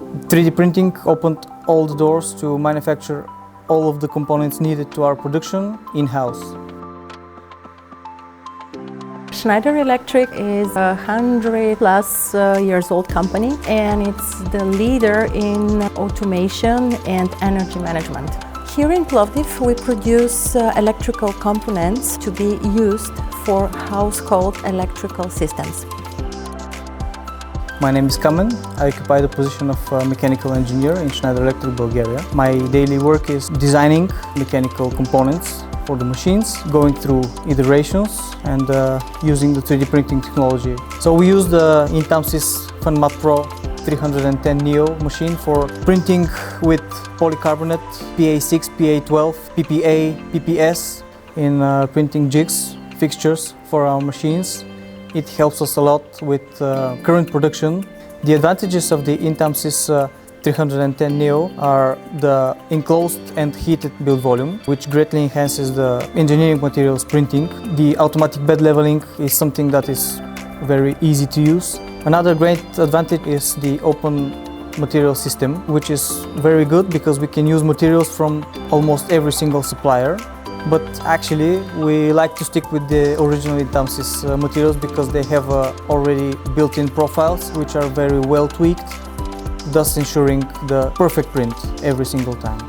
3D printing opened all the doors to manufacture all of the components needed to our production in-house. Schneider Electric is a 100+ years old company, and it's the leader in automation and energy management. Here in Plovdiv we produce electrical components to be used for household electrical systems. My name is Kamen. I occupy the position of mechanical engineer in Šnajder Electric, Bulgaria. My daily work is designing mechanical components for the machines, going through iterations and using the 3D printing technology. So we use the INTAMSYS FUNMAT Pro 310 Neo machine for printing with polycarbonate, PA6, PA12, PPA, PPS in printing jigs, fixtures for our machines. It helps us a lot with current production. The advantages of the INTAMSYS 310 Neo are the enclosed and heated build volume, which greatly enhances the engineering materials printing. The automatic bed leveling is something that is very easy to use. Another great advantage is the open material system, which is very good because we can use materials from almost every single supplier. But actually, we like to stick with the original INTAMSYS materials because they have already built-in profiles which are very well tweaked, thus ensuring the perfect print every single time.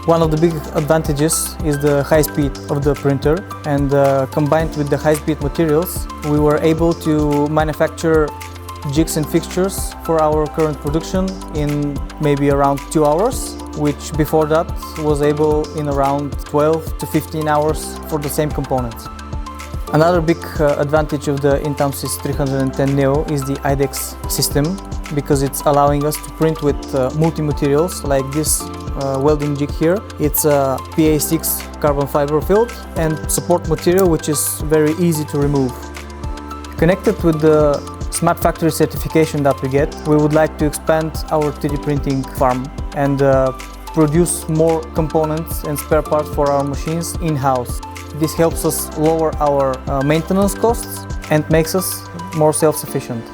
One of the big advantages is the high speed of the printer, and combined with the high-speed materials, we were able to manufacture jigs and fixtures for our current production in maybe around 2 hours, which before that was able in around 12 to 15 hours for the same components. Another big advantage of the INTAMSYS 310 Neo is the IDEX system, because it's allowing us to print with multi-materials like this welding jig here. It's a PA6 carbon fiber filled and support material which is very easy to remove. Connected with the Smart Factory certification that we get, we would like to expand our 3D printing farm and produce more components and spare parts for our machines in-house. This helps us lower our maintenance costs and makes us more self-sufficient.